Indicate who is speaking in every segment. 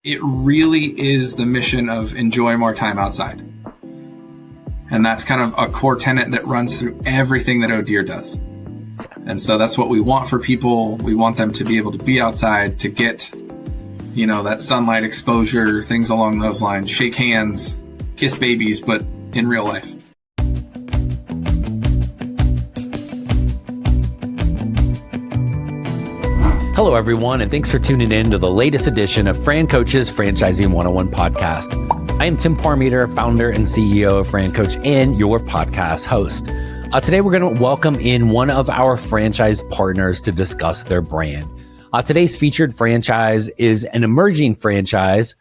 Speaker 1: It really is the mission of enjoy more time outside. And that's kind of a core tenet that runs through everything that ohDEER does. And so that's what we want for people. We want them to be able to be outside, to get, that sunlight exposure, things along those lines, shake hands, kiss babies, but in real life.
Speaker 2: Hello, everyone, and thanks for tuning in to the latest edition of FranCoach's Franchising 101 podcast. I am Tim Parmeter, founder and CEO of FranCoach and your podcast host. Today, we're going to welcome in one of our franchise partners to discuss their brand. Today's featured franchise is an emerging franchise,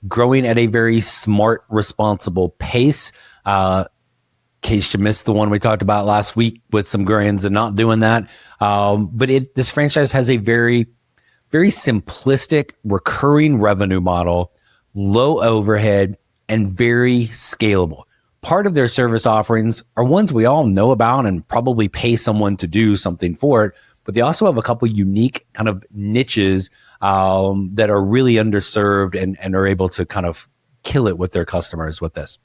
Speaker 2: growing at a very smart, responsible pace. In case you missed the one we talked about last week with some grains and not doing that. But this franchise has a very, very simplistic recurring revenue model, low overhead, and very scalable. Part of their service offerings are ones we all know about and probably pay someone to do something for it, but they also have a couple unique kind of niches that are really underserved and are able to kind of kill it with their customers with this.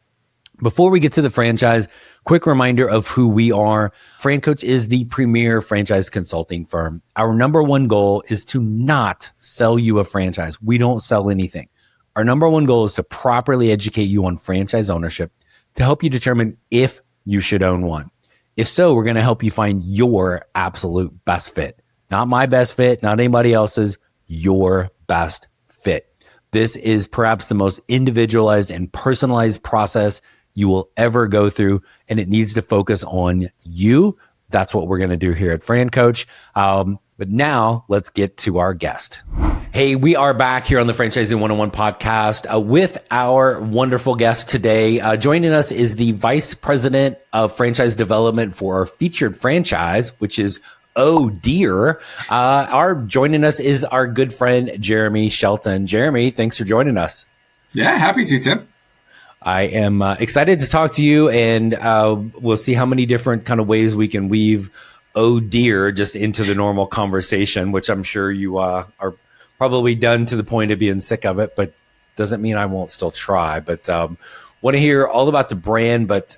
Speaker 2: Before we get to the franchise, quick reminder of who we are. FranCoach is the premier franchise consulting firm. Our number one goal is to not sell you a franchise. We don't sell anything. Our number one goal is to properly educate you on franchise ownership to help you determine if you should own one. If so, we're going to help you find your absolute best fit. Not my best fit, not anybody else's, your best fit. This is perhaps the most individualized and personalized process you will ever go through, and it needs to focus on you. That's what we're going to do here at FranCoach. But now let's get to our guest. Hey, we are back here on the Franchising 101 podcast with our wonderful guest today. Joining us is the Vice President of Franchise Development for our featured franchise, which is ohDEER. Joining us is our good friend, Jereme Shelton. Jereme, thanks for joining us.
Speaker 1: Yeah, happy to, Tim.
Speaker 2: I am excited to talk to you, and we'll see how many different kind of ways we can weave ohDEER just into the normal conversation, which I'm sure you are probably done to the point of being sick of it, but doesn't mean I won't still try. But want to hear all about the brand, but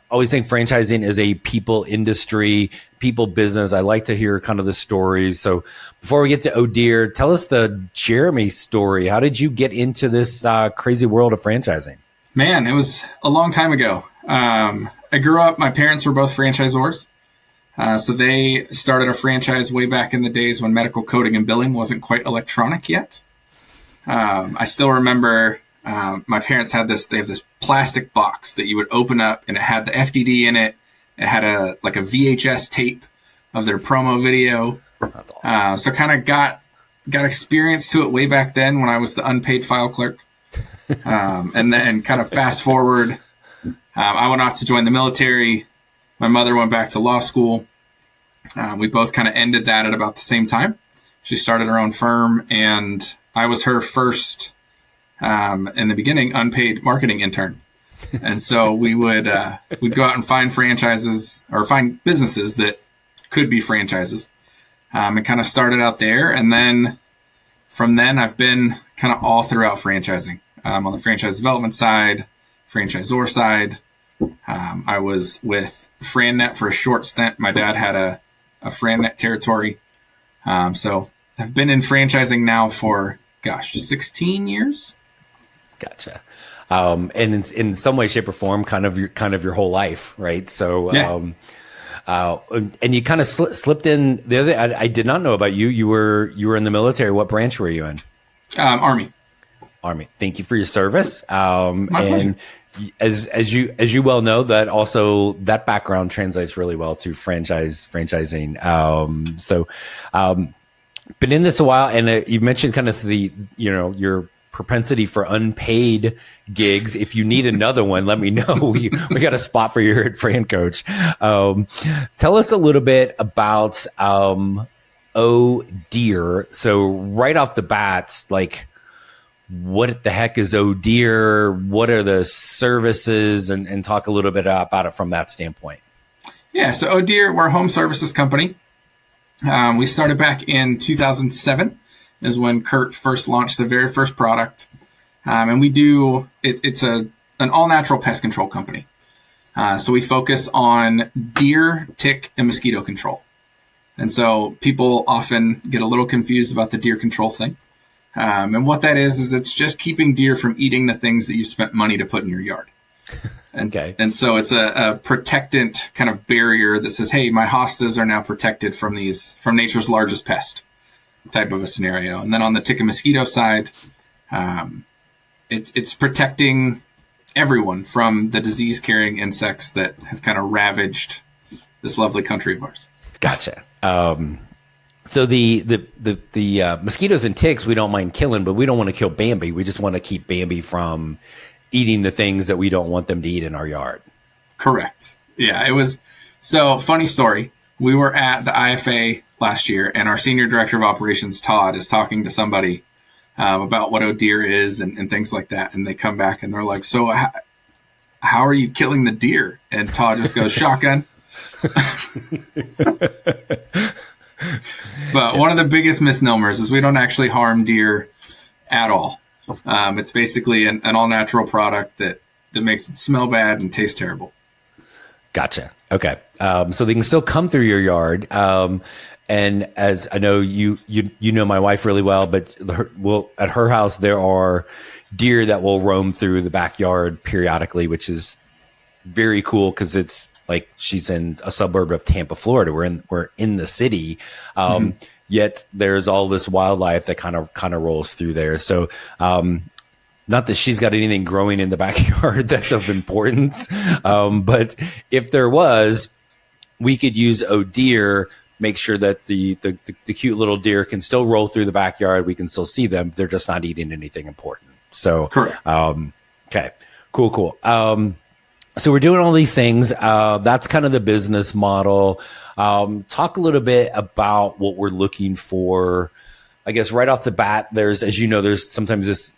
Speaker 2: always think franchising is a people industry, people business. I like to hear kind of the stories. So before we get to ohDEER, tell us the Jereme story. How did you get into this crazy world of franchising?
Speaker 1: Man, it was a long time ago. I grew up, my parents were both franchisors. So they started a franchise way back in the days when medical coding and billing wasn't quite electronic yet. I still remember my parents had they have this plastic box that you would open up, and it had the FDD in it. It had a VHS tape of their promo video.
Speaker 2: That's awesome.
Speaker 1: So kind of got experience to it way back then when I was the unpaid file clerk. And then kind of fast forward, I went off to join the military. My mother went back to law school. We both kind of ended that at about the same time. She started her own firm, and I was her first, in the beginning, unpaid marketing intern. And so we'd go out and find franchises or find businesses that could be franchises. It kind of started out there. And then from then I've been kind of all throughout franchising, on the franchise development side, franchisor side. I was with FranNet for a short stint. My dad had a FranNet territory. So I've been in franchising now for, 16 years.
Speaker 2: Gotcha. And in some way, shape, or form, kind of your whole life, right? So, yeah. And you kind of slipped in the other. I did not know about you. You were in the military. What branch were you in?
Speaker 1: Army.
Speaker 2: Thank you for your service.
Speaker 1: My pleasure.
Speaker 2: As you well know, that background translates really well to franchising. Been in this a while, and you mentioned kind of your propensity for unpaid gigs. If you need another one, let me know. We got a spot for you here at FranCoach. Tell us a little bit about ohDEER. So right off the bat, what the heck is ohDEER? What are the services? And talk a little bit about it from that standpoint.
Speaker 1: Yeah, so ohDEER, we're a home services company. We started back in 2007. is when Kurt first launched the very first product. And we do, it's an all-natural pest control company. So we focus on deer, tick, and mosquito control. And so people often get a little confused about the deer control thing. And what that is it's just keeping deer from eating the things that you spent money to put in your yard. And so it's a protectant kind of barrier that says, hey, my hostas are now protected from nature's largest pest type of a scenario. And then on the tick and mosquito side, it's protecting everyone from the disease-carrying insects that have kind of ravaged this lovely country of ours.
Speaker 2: Gotcha. So the mosquitoes and ticks we don't mind killing, but we don't want to kill Bambi. We just want to keep Bambi from eating the things that we don't want them to eat in our yard.
Speaker 1: Correct. Yeah, it was. So funny story. We were at the IFA last year, and our senior director of operations, Todd, is talking to somebody about what ohDEER is and things like that. And they come back and they're like, so how are you killing the deer? And Todd just goes, shotgun. But one of the biggest misnomers is we don't actually harm deer at all. It's basically an all-natural product that makes it smell bad and taste terrible.
Speaker 2: Gotcha. Okay. So they can still come through your yard. And as I know, you know my wife really well, but at her house, there are deer that will roam through the backyard periodically, which is very cool because it's like she's in a suburb of Tampa, Florida. We're in the city. Yet there's all this wildlife that kind of rolls through there. So, not that she's got anything growing in the backyard that's of importance. But if there was, we could use ohDEER, make sure that the cute little deer can still roll through the backyard. We can still see them. They're just not eating anything important. So,
Speaker 1: correct.
Speaker 2: Okay, cool. So we're doing all these things. That's kind of the business model. Talk a little bit about what we're looking for. I guess right off the bat, as you know, there's sometimes this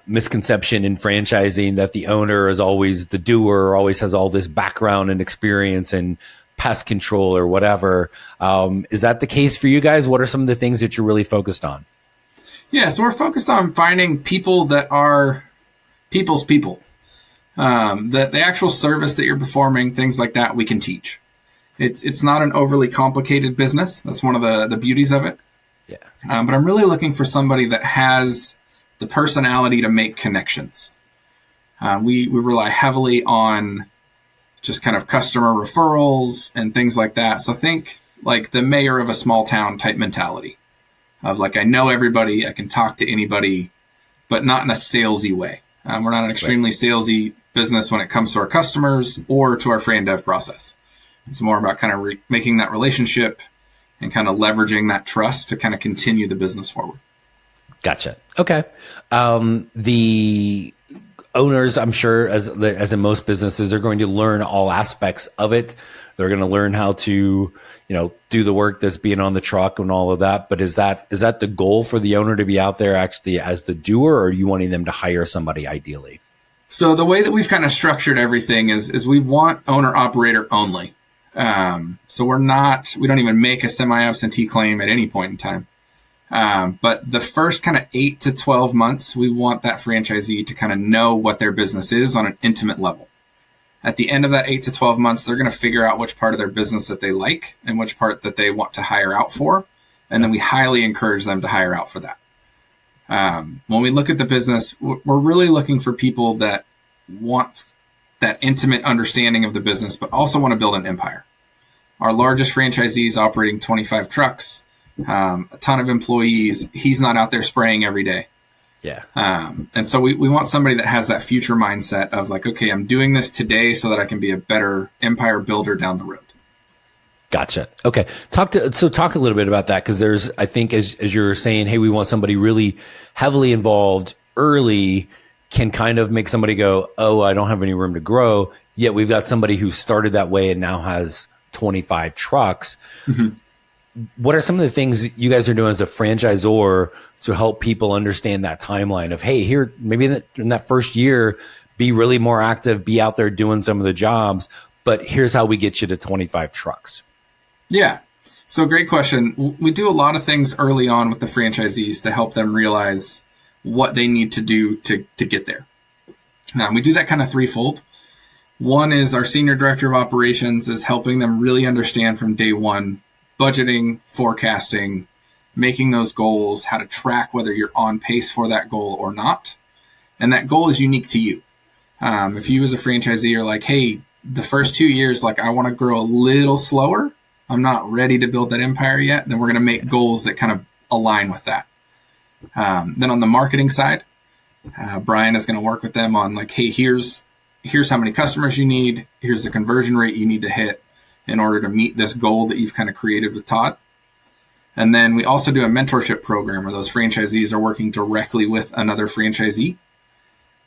Speaker 2: misconception in franchising that the owner is always the doer, always has all this background and experience in pest control or whatever. Is that the case for you guys? What are some of the things that you're really focused on?
Speaker 1: Yeah, so we're focused on finding people that are people's people. The actual service that you're performing, things like that, we can teach. It's not an overly complicated business. That's one of the beauties of it.
Speaker 2: Yeah.
Speaker 1: But I'm really looking for somebody that has the personality to make connections. We rely heavily on just kind of customer referrals and things like that. So think like the mayor of a small town type mentality of like, I know everybody, I can talk to anybody, but not in a salesy way. We're not an extremely salesy business when it comes to our customers or to our free and dev process. It's more about kind of making that relationship and kind of leveraging that trust to kind of continue the business forward.
Speaker 2: Gotcha. Okay. The owners, I'm sure, as in most businesses, are going to learn all aspects of it. They're going to learn how to, do the work that's being on the truck and all of that. But is that the goal for the owner to be out there actually as the doer, or are you wanting them to hire somebody ideally?
Speaker 1: So the way that we've kind of structured everything is we want owner operator only. So we don't even make a semi-absentee claim at any point in time. But the first kind of 8 to 12 months, we want that franchisee to kind of know what their business is on an intimate level. At the end of that 8 to 12 months, they're going to figure out which part of their business that they like and which part that they want to hire out for. And then we highly encourage them to hire out for that. When we look at the business, we're really looking for people that want that intimate understanding of the business, but also want to build an empire. Our largest franchisee is operating 25 trucks, a ton of employees. He's not out there spraying every day.
Speaker 2: Yeah.
Speaker 1: And so we want somebody that has that future mindset of like, okay, I'm doing this today so that I can be a better empire builder down the road.
Speaker 2: Gotcha. Okay. Talk a little bit about that. Cause there's, I think as you're saying, hey, we want somebody really heavily involved early, can kind of make somebody go, oh, I don't have any room to grow. Yet we've got somebody who started that way and now has 25 trucks. Mm-hmm. What are some of the things you guys are doing as a franchisor to help people understand that timeline of, hey, here, maybe in that first year, be really more active, be out there doing some of the jobs, but here's how we get you to 25 trucks.
Speaker 1: Yeah. So great question. We do a lot of things early on with the franchisees to help them realize what they need to do to get there. We do that kind of threefold. One is our senior director of operations is helping them really understand from day one, budgeting, forecasting, making those goals, how to track whether you're on pace for that goal or not. And that goal is unique to you. If you as a franchisee are like, hey, the first 2 years, like I want to grow a little slower, I'm not ready to build that empire yet, then we're going to make goals that kind of align with that. Then on the marketing side, Brian is going to work with them on like, hey, here's how many customers you need. Here's the conversion rate you need to hit in order to meet this goal that you've kind of created with Todd. And then we also do a mentorship program where those franchisees are working directly with another franchisee.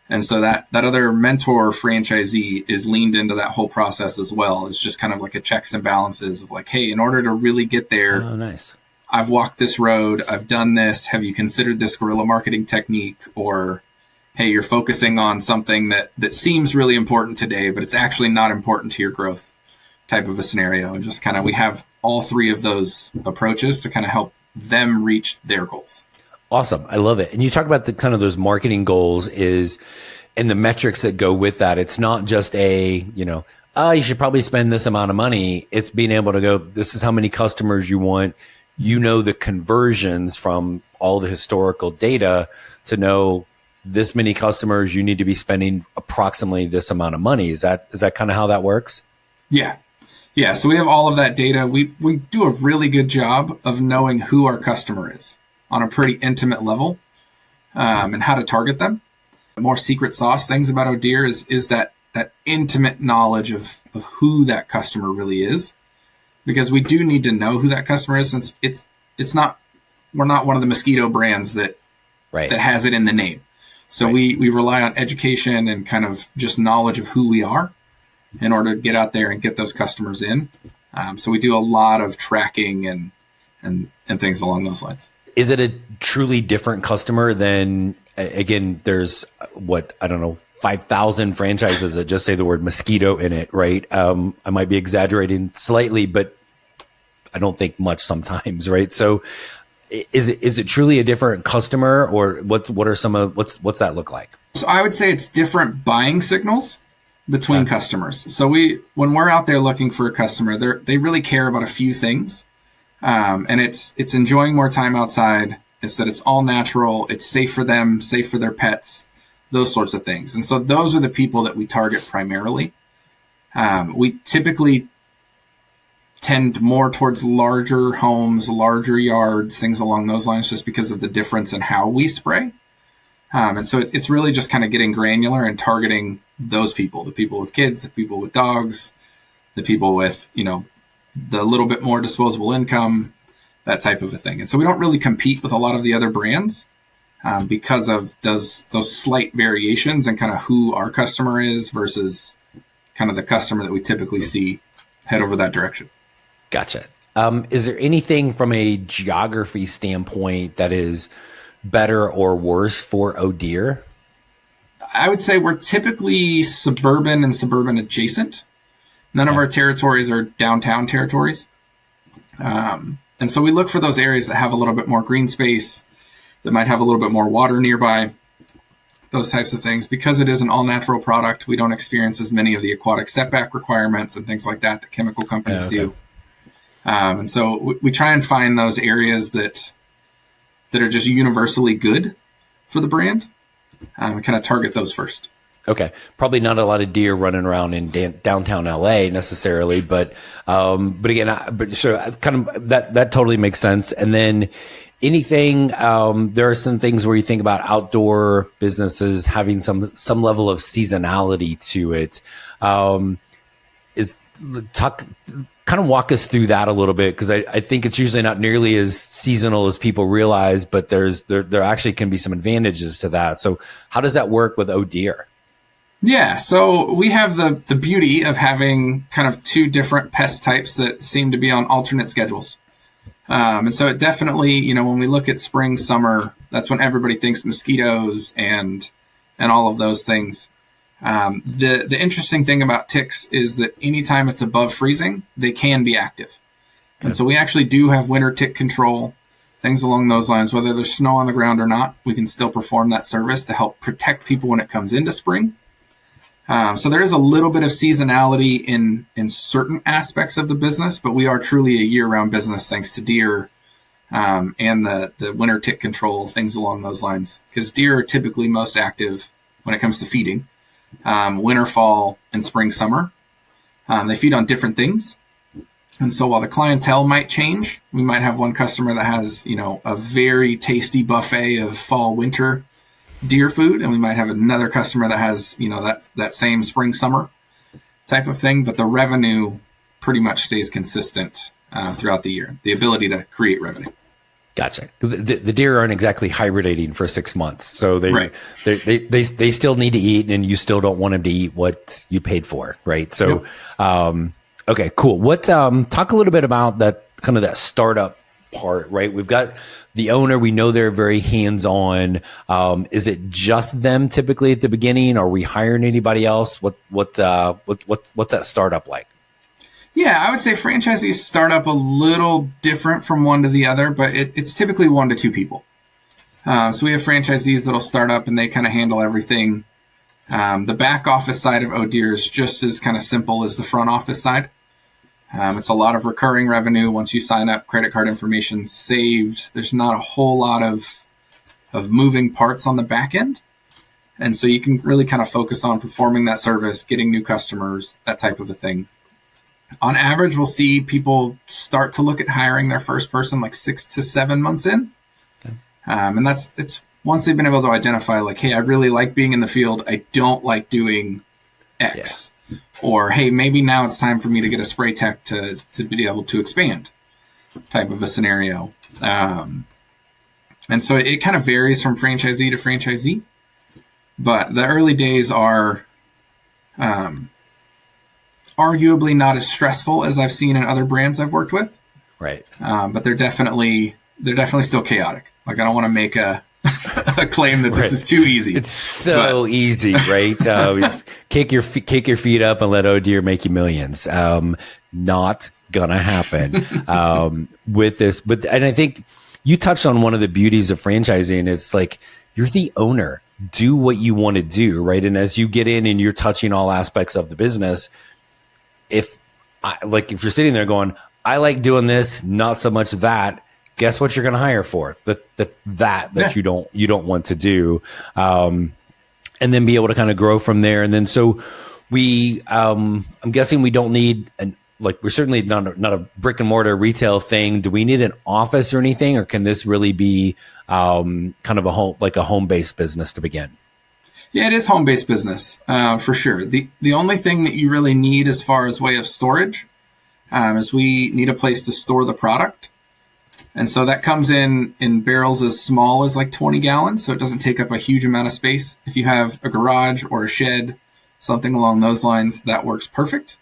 Speaker 1: And so that other mentor franchisee is leaned into that whole process as well. It's just kind of like a checks and balances of like, hey, in order to really get there,
Speaker 2: Oh, nice.
Speaker 1: I've walked this road, I've done this. Have you considered this guerrilla marketing technique? Or, hey, you're focusing on something that seems really important today, but it's actually not important to your growth type of a scenario. And just kind of, we have all three of those approaches to kind of help them reach their goals.
Speaker 2: Awesome. I love it. And you talk about the kind of those marketing goals and the metrics that go with that. It's not just you should probably spend this amount of money. It's being able to go, this is how many customers you want. The conversions from all the historical data to know this many customers, you need to be spending approximately this amount of money. Is that kind of how that works?
Speaker 1: Yeah. Yeah. So we have all of that data. We do a really good job of knowing who our customer is on a pretty intimate level, and how to target them. More secret sauce things about ohDEER is that intimate knowledge of who that customer really is, because we do need to know who that customer is, since we're not one of the mosquito brands that has it in the name. So we rely on education and kind of just knowledge of who we are in order to get out there and get those customers in. So we do a lot of tracking and things along those lines.
Speaker 2: Is it a truly different customer than, again, there's 5,000 franchises that just say the word mosquito in it, right? I might be exaggerating slightly, but I don't think much sometimes, right? So is it truly a different customer, or what's that look like?
Speaker 1: So I would say it's different buying signals between customers. So when we're out there looking for a customer, they really care about a few things. And it's enjoying more time outside. It's that it's all natural. It's safe for them, safe for their pets, those sorts of things. And so those are the people that we target primarily. We typically tend more towards larger homes, larger yards, things along those lines, just because of the difference in how we spray. And so it's really just kind of getting granular and targeting those people, the people with kids, the people with dogs, the people with, the little bit more disposable income, that type of a thing. And so we don't really compete with a lot of the other brands because of those slight variations and kind of who our customer is versus kind of the customer that we typically see head over that direction.
Speaker 2: Gotcha. Is there anything from a geography standpoint that is better or worse for ohDEER?
Speaker 1: I would say we're typically suburban and suburban adjacent. None of our territories are downtown territories. And so we look for those areas that have a little bit more green space, that might have a little bit more water nearby, those types of things. Because it is an all-natural product, we don't experience as many of the aquatic setback requirements and things like that chemical companies do. And so we try and find those areas that are just universally good for the brand. We kind of target those first.
Speaker 2: Okay. Probably not a lot of deer running around in downtown LA necessarily, but again, sure, kind of that totally makes sense. And then anything, there are some things where you think about outdoor businesses having some level of seasonality to it. Kind of walk us through that a little bit, because I think it's usually not nearly as seasonal as people realize, but there actually can be some advantages to that. So how does that work with ohDEER?
Speaker 1: Yeah, so we have the beauty of having kind of two different pest types that seem to be on alternate schedules. And so it definitely, when we look at spring, summer, that's when everybody thinks mosquitoes and all of those things. The interesting thing about ticks is that anytime it's above freezing, they can be active. And so we actually do have winter tick control, things along those lines. Whether there's snow on the ground or not, we can still perform that service to help protect people when it comes into spring. So there is a little bit of seasonality in certain aspects of the business, but we are truly a year-round business thanks to deer and the winter tick control, things along those lines. Because deer are typically most active when it comes to feeding, winter, fall, and spring, summer. They feed on different things. And so while the clientele might change, we might have one customer that has, a very tasty buffet of fall, winter deer food, and we might have another customer that has, that same spring, summer type of thing. But the revenue pretty much stays consistent throughout the year, the ability to create revenue.
Speaker 2: Gotcha. The deer aren't exactly hibernating for 6 months, so they still need to eat, and you still don't want them to eat what you paid for, right? So, yep. Okay, cool. What talk a little bit about that kind of that startup part, right? We've got the owner. We know they're very hands-on. Is it just them typically at the beginning? Are we hiring anybody else? What's that startup like?
Speaker 1: Yeah, I would say franchisees start up a little different from one to the other, but it's typically 1 to 2 people. So we have franchisees that'll start up and they kind of handle everything. The back office side of ohDEER is just as kind of simple as the front office side. It's a lot of recurring revenue. Once you sign up, credit card information saved. There's not a whole lot of moving parts on the back end. And so you can really kind of focus on performing that service, getting new customers, that type of a thing. On average, we'll see people start to look at hiring their first person like 6 to 7 months in. Okay. And it's once they've been able to identify like, hey, I really like being in the field. I don't like doing X. Yeah. Or, hey, maybe now it's time for me to get a spray tech to be able to expand type of a scenario. And so it kind of varies from franchisee to franchisee. But the early days are arguably not as stressful as I've seen in other brands I've worked with.
Speaker 2: Right.
Speaker 1: But they're definitely still chaotic. Like, I don't want to make a claim that this is too easy.
Speaker 2: It's so easy, right? Just kick your feet up and let ohDEER make you millions. Not gonna happen with this. And I think you touched on one of the beauties of franchising. It's like you're the owner. Do what you want to do, right? And as you get in and you're touching all aspects of the business, if you're sitting there going, I like doing this, not so much that, guess what you're going to hire for? That you don't want to do, and then be able to kind of grow from there. And then so I'm guessing we don't need we're certainly not a brick and mortar retail thing. Do we need an office or anything, or can this really be kind of a home-based business to begin?
Speaker 1: Yeah, it is home-based business for sure. The only thing that you really need as far as way of storage is we need a place to store the product. And so that comes in barrels as small as like 20 gallons, so it doesn't take up a huge amount of space. If you have a garage or a shed, something along those lines, that works perfect.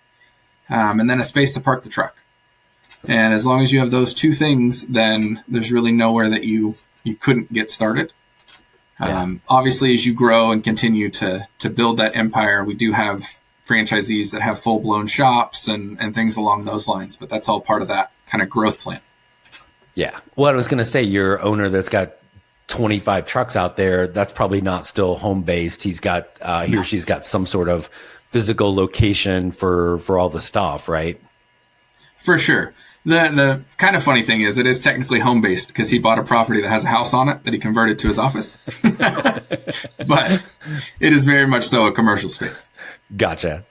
Speaker 1: And then a space to park the truck. And as long as you have those two things, then there's really nowhere that you couldn't get started. Yeah. Obviously, as you grow and continue to build that empire, we do have franchisees that have full-blown shops and things along those lines, but that's all part of that kind of growth plan.
Speaker 2: Yeah. Well, I was going to say, your owner that's got 25 trucks out there, that's probably not still home-based. He's got, he or she's got some sort of physical location for all the stuff, right? For sure. The kind of funny thing is it is technically home-based because he bought a property that has a house on it that he converted to his office. But it is very much so a commercial space. Gotcha.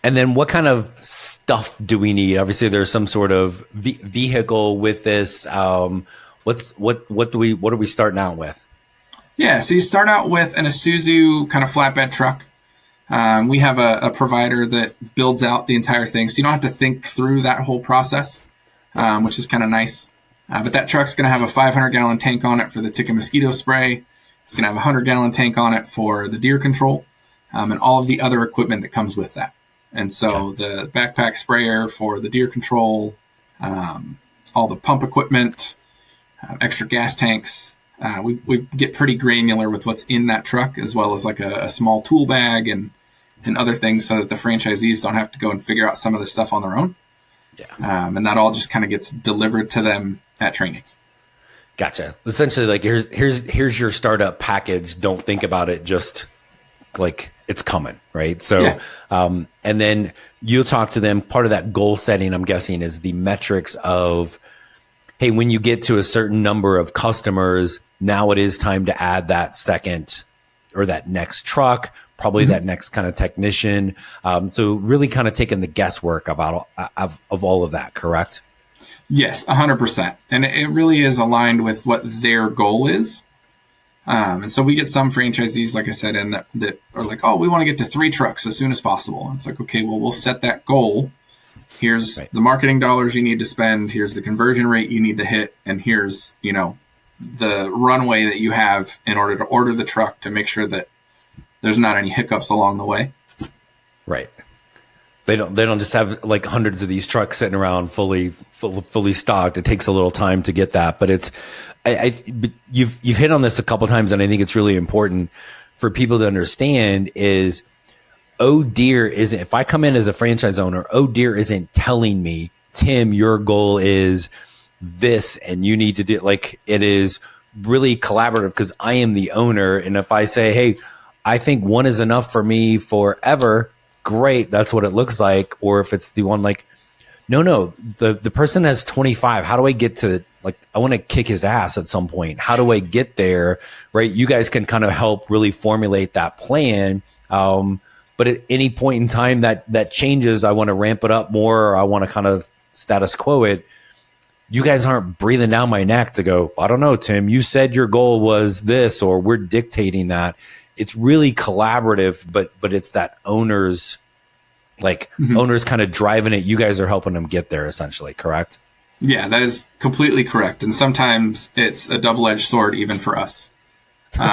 Speaker 2: And then what kind of stuff do we need? Obviously, there's some sort of vehicle with this. What are we starting out with? Yeah, so you start out with an Isuzu kind of flatbed truck. We have a provider that builds out the entire thing, so you don't have to think through that whole process, which is kind of nice. But that truck's going to have a 500-gallon tank on it for the tick and mosquito spray. It's going to have a 100-gallon tank on it for the deer control, and all of the other equipment that comes with that. And so the backpack sprayer for the deer control, all the pump equipment, extra gas tanks. We get pretty granular with what's in that truck, as well as like a small tool bag and other things, so that the franchisees don't have to go and figure out some of the stuff on their own.
Speaker 1: And that all just kind of gets delivered to them at training.
Speaker 2: Gotcha. Essentially, like here's your startup package. Don't think about it. Just like it's coming, right? So, and then you'll talk to them. Part of that goal setting, I'm guessing, is the metrics of, hey, when you get to a certain number of customers, now it is time to add that second or that next truck, probably that next kind of technician. So really kind of taking the guesswork about of all of that, correct?
Speaker 1: Yes, 100%. And it really is aligned with what their goal is. And so we get some franchisees, like I said, in that are like, oh, we want to get to 3 trucks as soon as possible. And it's like, okay, well, we'll set that goal. Here's the marketing dollars you need to spend. Here's the conversion rate you need to hit. And here's, the runway that you have in order to order the truck to make sure that there's not any hiccups along the way. Right.
Speaker 2: They don't just have like hundreds of these trucks sitting around fully stocked. It takes a little time to get that, but but you've hit on this a couple of times, and I think it's really important for people to understand is ohDEER isn't, if I come in as a franchise owner, ohDEER isn't telling me, Tim, your goal is this and you need to do, like, it is really collaborative because I am the owner. And if I say, hey, I think 1 is enough for me forever, great, that's what it looks like. Or if it's the one like, no, the person has 25. How do I get to, like, I want to kick his ass at some point. How do I get there? Right. You guys can kind of help really formulate that plan. But at any point in time that changes, I want to ramp it up more, or I want to kind of status quo it. You guys aren't breathing down my neck to go, I don't know, Tim, you said your goal was this, or we're dictating that. It's really collaborative, but it's that owners kind of driving it. You guys are helping them get there, essentially, correct?
Speaker 1: Yeah, that is completely correct. And sometimes it's a double-edged sword even for us.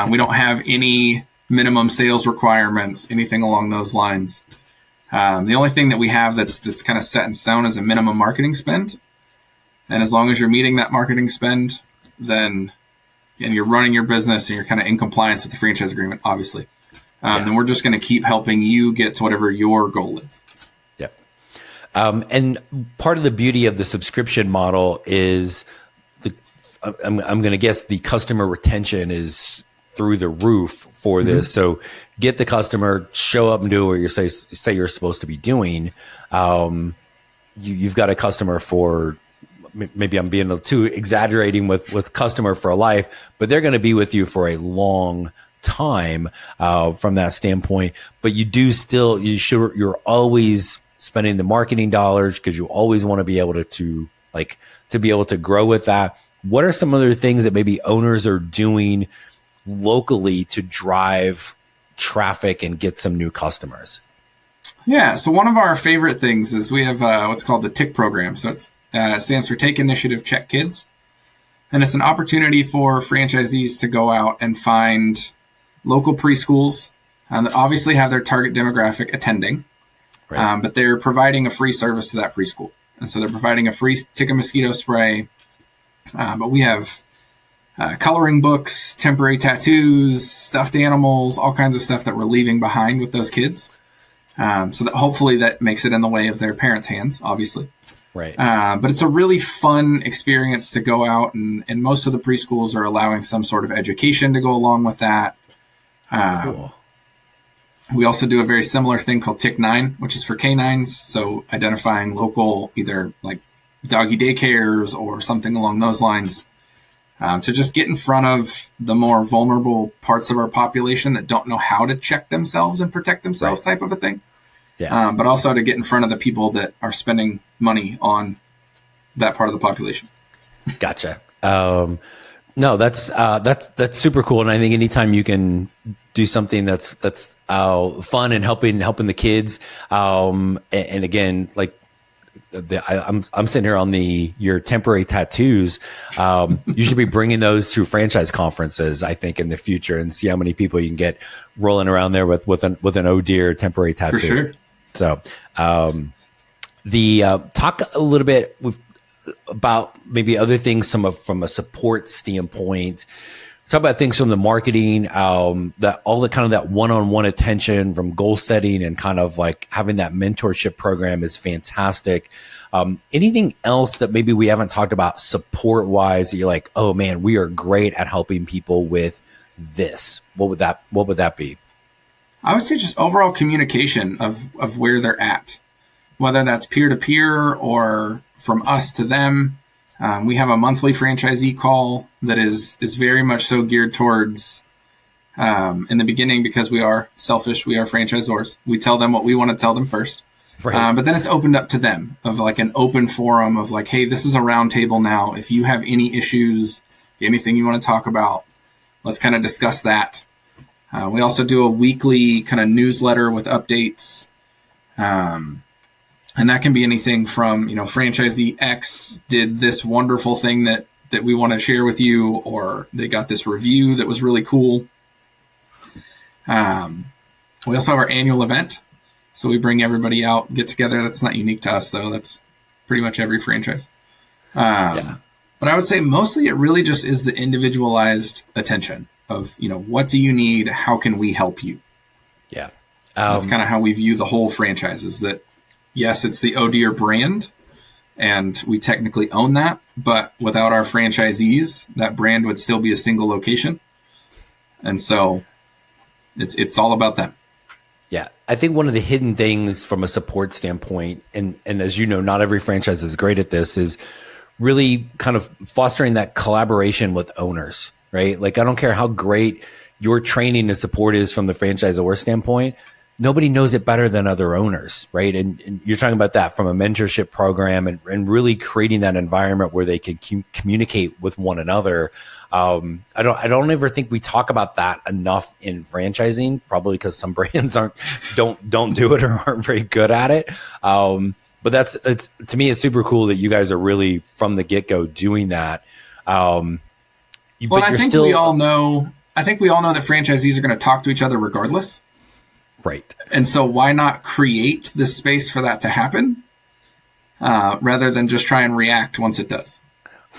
Speaker 1: We don't have any minimum sales requirements, anything along those lines. The only thing that we have that's kind of set in stone is a minimum marketing spend. And as long as you're meeting that marketing spend, then and you're running your business and you're kind of in compliance with the franchise agreement, obviously, then we're just going to keep helping you get to whatever your goal is.
Speaker 2: Yeah. And part of the beauty of the subscription model is I'm going to guess the customer retention is through the roof for this. So get the customer, show up and do what you say you're supposed to be doing. You've got a customer for, maybe I'm being too exaggerating with customer for life, but they're going to be with you for a long time from that standpoint. But you're always spending the marketing dollars because you always want to be able to be able to grow with that. What are some other things that maybe owners are doing locally to drive traffic and get some new customers?
Speaker 1: Yeah. So one of our favorite things is we have what's called the TIC program. So it stands for Take Initiative, Check Kids. And it's an opportunity for franchisees to go out and find local preschools that obviously have their target demographic attending, right. But they're providing a free service to that preschool. And so they're providing a free tick and mosquito spray. But we have coloring books, temporary tattoos, stuffed animals, all kinds of stuff that we're leaving behind with those kids. So that hopefully that makes it in the way of their parents' hands, obviously.
Speaker 2: Right.
Speaker 1: But it's a really fun experience to go out, and most of the preschools are allowing some sort of education to go along with that.
Speaker 2: Cool.
Speaker 1: We also do a very similar thing called TIC9, which is for canines. So identifying local, either like doggy daycares or something along those lines, to just get in front of the more vulnerable parts of our population that don't know how to check themselves and protect themselves, type of a thing. Yeah. But also to get in front of the people that are spending money on that part of the population. Gotcha.
Speaker 2: No, that's super cool. And I think anytime you can do something that's fun and helping the kids. And again, like I'm sitting here on your temporary tattoos. You should be bringing those to franchise conferences, I think, in the future, and see how many people you can get rolling around there with an ohDEER temporary tattoo.
Speaker 1: For sure.
Speaker 2: So, talk a little bit about maybe other things, from a support standpoint. Talk about things from the marketing, that all the kind of that one-on-one attention from goal setting and kind of like having that mentorship program is fantastic. Anything else that maybe we haven't talked about support wise that you're like, oh man, we are great at helping people with this? What would that be?
Speaker 1: I would say just overall communication of where they're at, whether that's peer to peer or from us to them. We have a monthly franchisee call that is very much so geared towards, in the beginning, because we are selfish, we are franchisors. We tell them what we want to tell them first. Right. But then it's opened up to them of like an open forum of like, hey, this is a round table now. If you have any issues, anything you want to talk about, let's kind of discuss that. We also do a weekly kind of newsletter with updates. And that can be anything from, franchisee X did this wonderful thing that we want to share with you, or they got this review that was really cool. We also have our annual event. So we bring everybody out, get together. That's not unique to us, though. That's pretty much every franchise. But I would say mostly it really just is the individualized attention of, what do you need? How can we help you?
Speaker 2: Yeah.
Speaker 1: That's kind of how we view the whole franchise, is that, yes, it's the ohDEER brand, and we technically own that. But without our franchisees, that brand would still be a single location. And so it's all about them.
Speaker 2: Yeah. I think one of the hidden things from a support standpoint, and as you know, not every franchise is great at this, is really kind of fostering that collaboration with owners, right? Like, I don't care how great your training and support is from the franchisor standpoint, nobody knows it better than other owners, right? And you're talking about that from a mentorship program and really creating that environment where they can communicate with one another. I don't ever think we talk about that enough in franchising, probably because some brands don't do it or aren't very good at it. But to me, it's super cool that you guys are really from the get-go doing that. I think we all know that franchisees are going to talk to each other regardless. Right.
Speaker 1: And so why not create the space for that to happen, rather than just try and react once it does?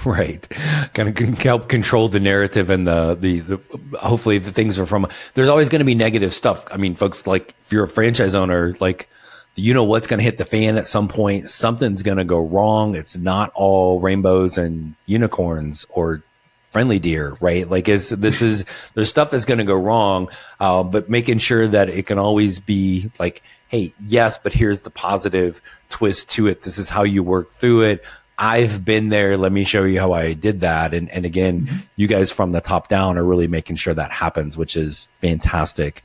Speaker 2: Right. Kind of help control the narrative and the hopefully the things are from, there's always going to be negative stuff. I mean, folks, like if you're a franchise owner, like, what's going to hit the fan at some point, something's going to go wrong. It's not all rainbows and unicorns or friendly deer, right? Like there's stuff that's going to go wrong, but making sure that it can always be like, hey, yes, but here's the positive twist to it. This is how you work through it. I've been there. Let me show you how I did that. And again, you guys from the top down are really making sure that happens, which is fantastic.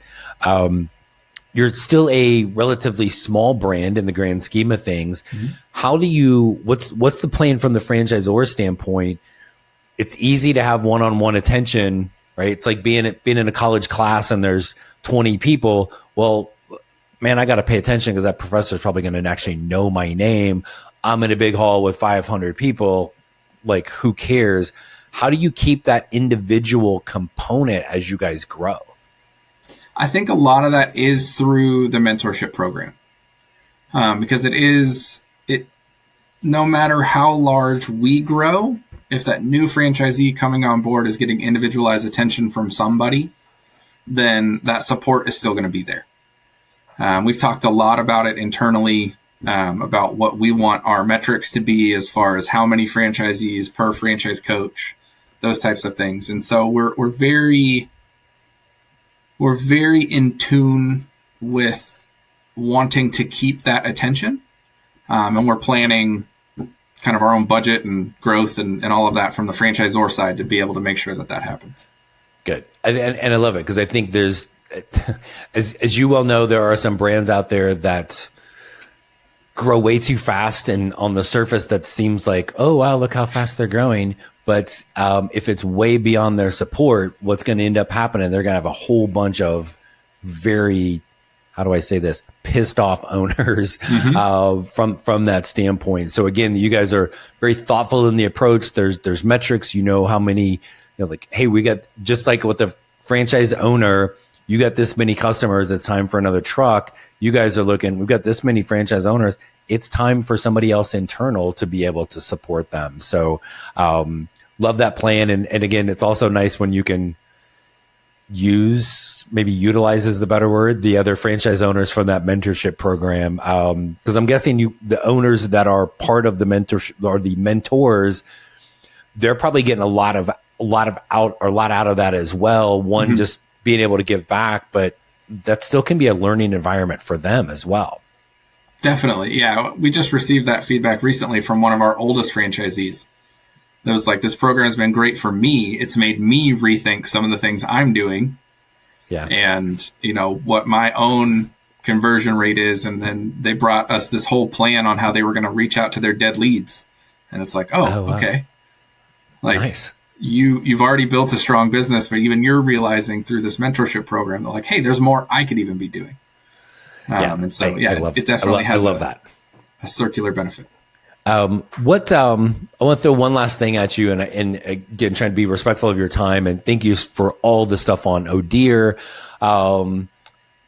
Speaker 2: You're still a relatively small brand in the grand scheme of things. Mm-hmm. What's the plan from the franchisor standpoint? It's easy to have one-on-one attention, right? It's like being in a college class and there's 20 people. Well, man, I got to pay attention because that professor is probably going to actually know my name. I'm in a big hall with 500 people. Like, who cares? How do you keep that individual component as you guys grow?
Speaker 1: I think a lot of that is through the mentorship program, because no matter how large we grow, if that new franchisee coming on board is getting individualized attention from somebody, then that support is still going to be there. We've talked a lot about it internally, about what we want our metrics to be as far as how many franchisees per franchise coach, those types of things. And so we're very in tune with wanting to keep that attention. And we're planning kind of our own budget and growth and all of that from the franchisor side to be able to make sure that happens.
Speaker 2: Good. And I love it because I think there's, as you well know, there are some brands out there that grow way too fast, and on the surface that seems like, oh wow, look how fast they're growing. But if it's way beyond their support, what's going to end up happening? They're going to have a whole bunch of very, how do I say this, pissed off owners from that standpoint. So again, you guys are very thoughtful in the approach. There's metrics, how many, like, hey, we got, just like with the franchise owner, you got this many customers, it's time for another truck. You guys are looking, we've got this many franchise owners, it's time for somebody else internal to be able to support them. So love that plan. And again, it's also nice when you can utilize is the better word, the other franchise owners from that mentorship program. Because I'm guessing the owners that are part of the mentorship or the mentors, they're probably getting a lot out of that as well. One, just being able to give back, but that still can be a learning environment for them as well.
Speaker 1: Definitely. Yeah. We just received that feedback recently from one of our oldest franchisees. It was like, this program has been great for me. It's made me rethink some of the things I'm doing.
Speaker 2: Yeah.
Speaker 1: And, what my own conversion rate is. And then they brought us this whole plan on how they were going to reach out to their dead leads. And it's like, wow. Okay. Like, nice. You've already built a strong business, but even you're realizing through this mentorship program, they're like, hey, there's more I could even be doing. And so, it definitely has a circular benefit.
Speaker 2: I want to throw one last thing at you, and again, trying to be respectful of your time, and thank you for all the stuff on ohDEER.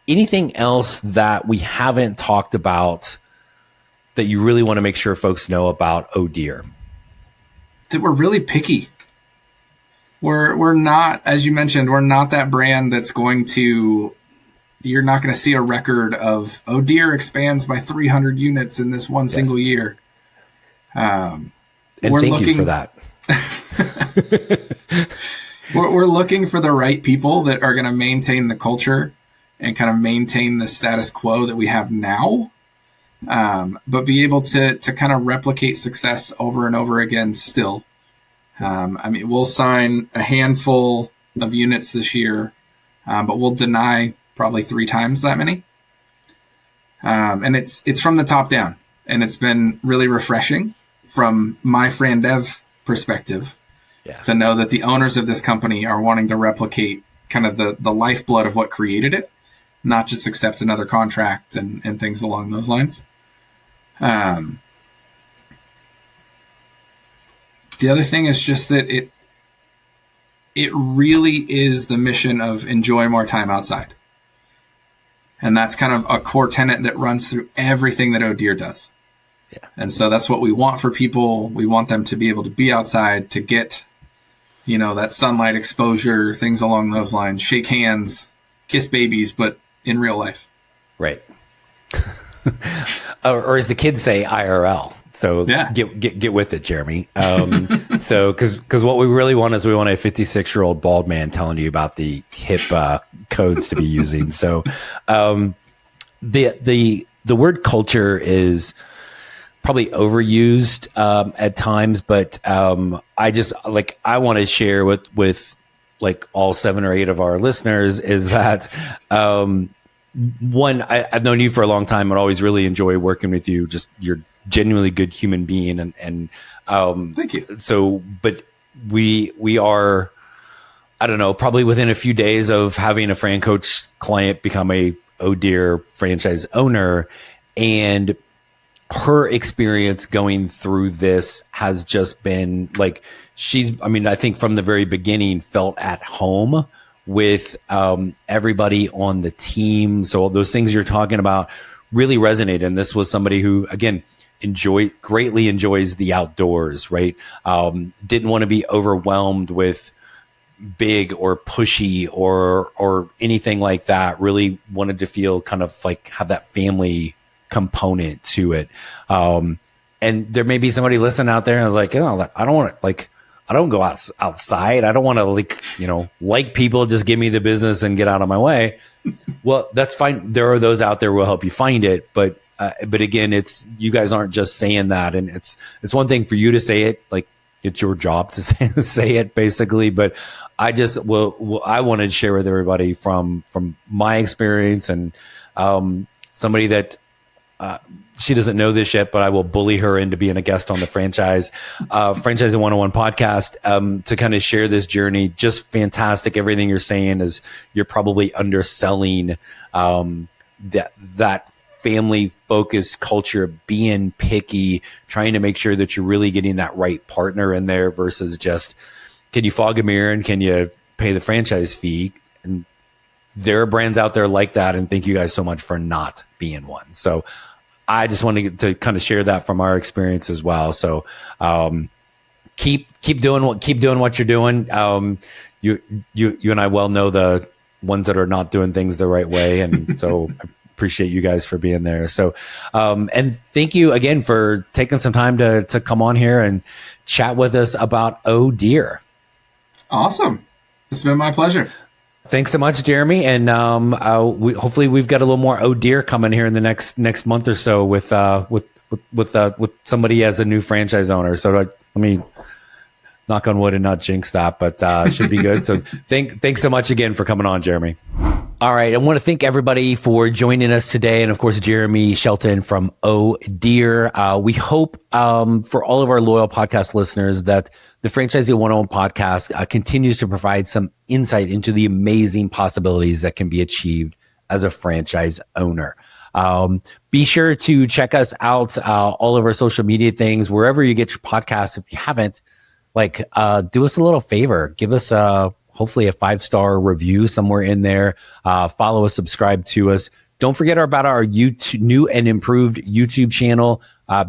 Speaker 2: Anything else that we haven't talked about that you really want to make sure folks know about ohDEER?
Speaker 1: That we're really picky. We're not, as you mentioned, we're not that brand that's going to, you're not going to see a record of ohDEER expands by 300 units in this one single year.
Speaker 2: And thank you for that.
Speaker 1: we're looking for the right people that are going to maintain the culture and kind of maintain the status quo that we have now, but be able to kind of replicate success over and over again still. We'll sign a handful of units this year, but we'll deny probably 3 times that many. And it's from the top down, and it's been really refreshing from my FranDev perspective to know that the owners of this company are wanting to replicate kind of the lifeblood of what created it, not just accept another contract and things along those lines. The other thing is just that it really is the mission of enjoy more time outside. And that's kind of a core tenet that runs through everything that ohDEER does. Yeah. And so that's what we want for people. We want them to be able to be outside, to get, that sunlight exposure, things along those lines, shake hands, kiss babies, but in real life.
Speaker 2: Right. or as the kids say, IRL. So get with it, Jereme. So because what we really want is we want a 56-year-old bald man telling you about the hip codes to be using. So the word culture is probably overused at times, but I want to share with like all 7 or 8 of our listeners is that one, I've known you for a long time and always really enjoy working with you. Just you're genuinely good human being, and
Speaker 1: thank you.
Speaker 2: So, but we are, I don't know, probably within a few days of having a FranCoach client become a ohDEER franchise owner, and her experience going through this has just been like I think from the very beginning felt at home with everybody on the team. So all those things you're talking about really resonate. And this was somebody who, again, greatly enjoys the outdoors, right? Didn't want to be overwhelmed with big or pushy or anything like that. Really wanted to feel kind of like have that family component to it. And there may be somebody listening out there and is like, oh, I don't want to I don't go outside. I don't want to like people, just give me the business and get out of my way. Well, that's fine. There are those out there who will help you find it. But again, you guys aren't just saying that. And it's one thing for you to say it, like it's your job to say it basically. But I wanted to share with everybody from my experience and somebody that she doesn't know this yet, but I will bully her into being a guest on the Franchising 101 podcast to kind of share this journey. Just fantastic. Everything you're saying is you're probably underselling that family focused culture, being picky, trying to make sure that you're really getting that right partner in there versus just, can you fog a mirror and can you pay the franchise fee? And there are brands out there like that, and thank you guys so much for not being one. So I just wanted to kind of share that from our experience as well. So keep keep doing what you're doing. You and I well know the ones that are not doing things the right way, and so I appreciate you guys for being there. So, and thank you again for taking some time to come on here and chat with us about ohDEER.
Speaker 1: Awesome. It's been my pleasure.
Speaker 2: Thanks so much, Jereme. And hopefully we've got a little more ohDEER coming here in the next month or so with somebody as a new franchise owner. So let me knock on wood and not jinx that, but should be good. So thanks so much again for coming on, Jereme. All right. I want to thank everybody for joining us today. And of course, Jereme Shelton from ohDEER. We hope for all of our loyal podcast listeners that the Franchisee 101 podcast continues to provide some insight into the amazing possibilities that can be achieved as a franchise owner. Be sure to check us out, all of our social media things, wherever you get your podcasts. If you haven't, do us a little favor, give us hopefully a 5-star review somewhere in there. Follow us, subscribe to us. Don't forget about our new and improved YouTube channel.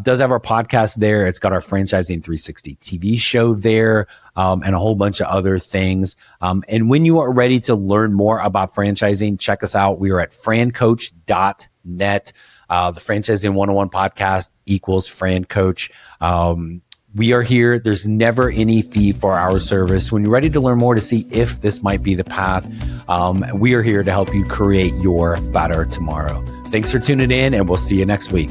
Speaker 2: Does have our podcast there. It's got our Franchising 360 TV show there, and a whole bunch of other things. And when you are ready to learn more about franchising, check us out. We are at FranCoach.net. The Franchising 101 podcast equals FranCoach. We are here. There's never any fee for our service. When you're ready to learn more to see if this might be the path, we are here to help you create your better tomorrow. Thanks for tuning in, and we'll see you next week.